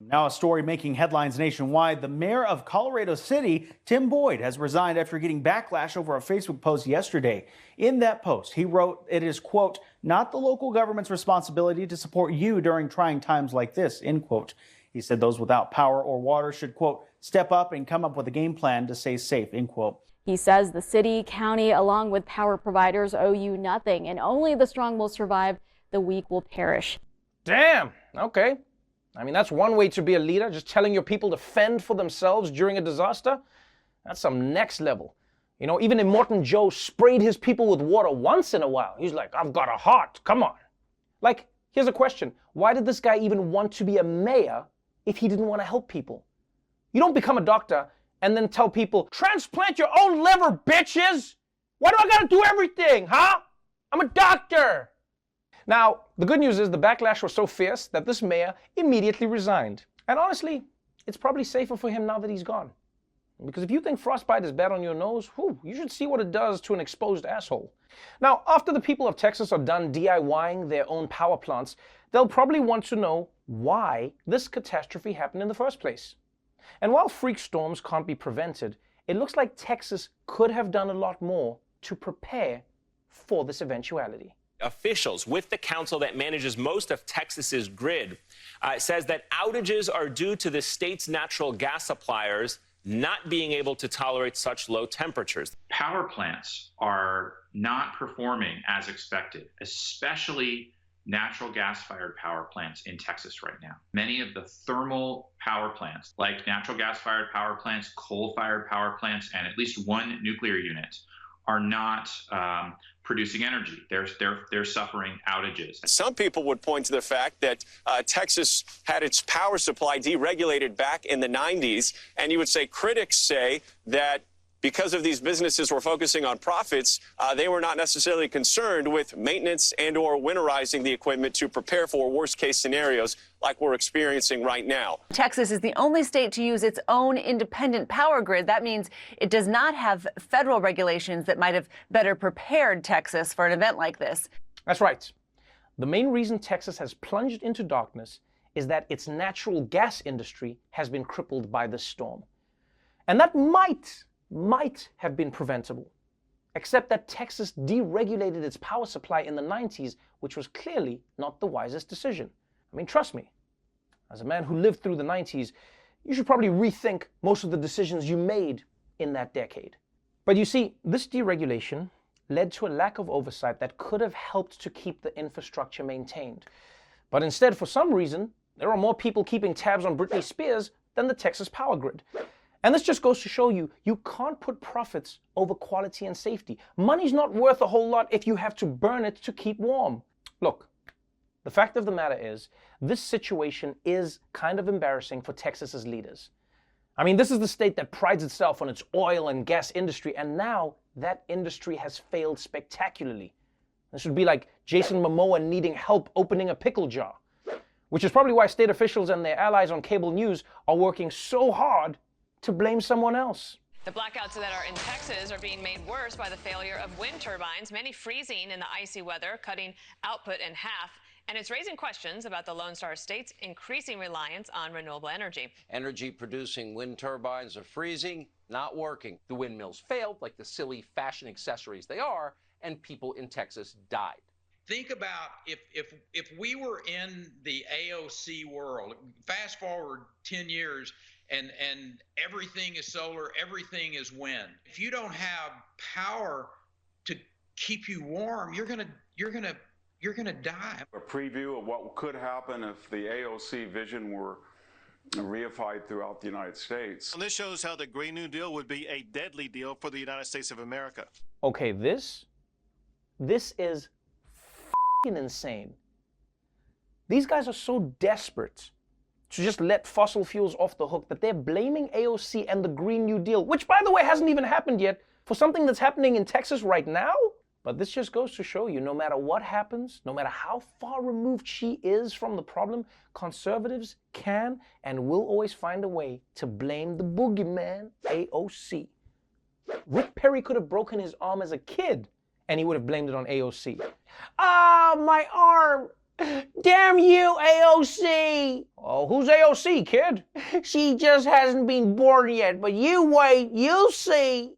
Now, a story making headlines nationwide. The mayor of Colorado City, Tim Boyd, has resigned after getting backlash over a Facebook post yesterday. In that post, he wrote, "It is, quote, not the local government's responsibility to support you during trying times like this," end quote. He said those without power or water should, quote, step up and come up with a game plan to stay safe, end quote. He says the city, county, along with power providers owe you nothing, and only the strong will survive, the weak will perish. Damn, okay. I mean, that's one way to be a leader, just telling your people to fend for themselves during a disaster. That's some next level. You know, even Immortan Joe sprayed his people with water once in a while. He's like, I've got a heart, come on. Like, here's a question. Why did this guy even want to be a mayor if he didn't want to help people? You don't become a doctor and then tell people, transplant your own liver, bitches! Why do I gotta do everything, huh? I'm a doctor! Now, the good news is the backlash was so fierce that this mayor immediately resigned. And honestly, it's probably safer for him now that he's gone. Because if you think frostbite is bad on your nose, you should see what it does to an exposed asshole. Now, after the people of Texas are done DIYing their own power plants, they'll probably want to know why this catastrophe happened in the first place. And while freak storms can't be prevented, it looks like Texas could have done a lot more to prepare for this eventuality. Officials with the council that manages most of Texas's grid says that outages are due to the state's natural gas suppliers not being able to tolerate such low temperatures. Power plants are not performing as expected, especially natural gas-fired power plants in Texas right now. Many of the thermal power plants, like natural gas-fired power plants, coal-fired power plants, and at least one nuclear unit, are not producing energy. They're suffering outages. Some people would point to the fact that Texas had its power supply deregulated back in the 90s, and you would say critics say that because of these businesses were focusing on profits, they were not necessarily concerned with maintenance and or winterizing the equipment to prepare for worst-case scenarios like we're experiencing right now. Texas is the only state to use its own independent power grid. That means it does not have federal regulations that might have better prepared Texas for an event like this. That's right. The main reason Texas has plunged into darkness is that its natural gas industry has been crippled by this storm. And that might have been preventable, except that Texas deregulated its power supply in the 90s, which was clearly not the wisest decision. I mean, trust me, as a man who lived through the 90s, you should probably rethink most of the decisions you made in that decade. But you see, this deregulation led to a lack of oversight that could have helped to keep the infrastructure maintained. But instead, for some reason, there are more people keeping tabs on Britney Spears than the Texas power grid. And this just goes to show you, you can't put profits over quality and safety. Money's not worth a whole lot if you have to burn it to keep warm. Look, the fact of the matter is, this situation is kind of embarrassing for Texas's leaders. I mean, this is the state that prides itself on its oil and gas industry, and now that industry has failed spectacularly. This would be like Jason Momoa needing help opening a pickle jar, which is probably why state officials and their allies on cable news are working so hard to blame someone else. The blackouts that are in Texas are being made worse by the failure of wind turbines, many freezing in the icy weather, cutting output in half. And it's raising questions about the Lone Star State's increasing reliance on renewable energy. Energy-producing wind turbines are freezing, not working. The windmills failed, like the silly fashion accessories they are, and people in Texas died. Think about if we were in the AOC world, fast forward 10 years, and everything is solar, everything is wind. If you don't have power to keep you warm, you're gonna die. A preview of what could happen if the AOC vision were reified throughout the United States. And this shows how the Green New Deal would be a deadly deal for the United States of America. Okay, this is f***ing insane. These guys are so desperate to just let fossil fuels off the hook that they're blaming AOC and the Green New Deal, which, by the way, hasn't even happened yet, for something that's happening in Texas right now? But this just goes to show you, no matter what happens, no matter how far removed she is from the problem, conservatives can and will always find a way to blame the boogeyman, AOC. Rick Perry could have broken his arm as a kid, and he would have blamed it on AOC. Ah, my arm! Damn you, AOC! Oh, who's AOC, kid? She just hasn't been born yet, but you wait, you'll see.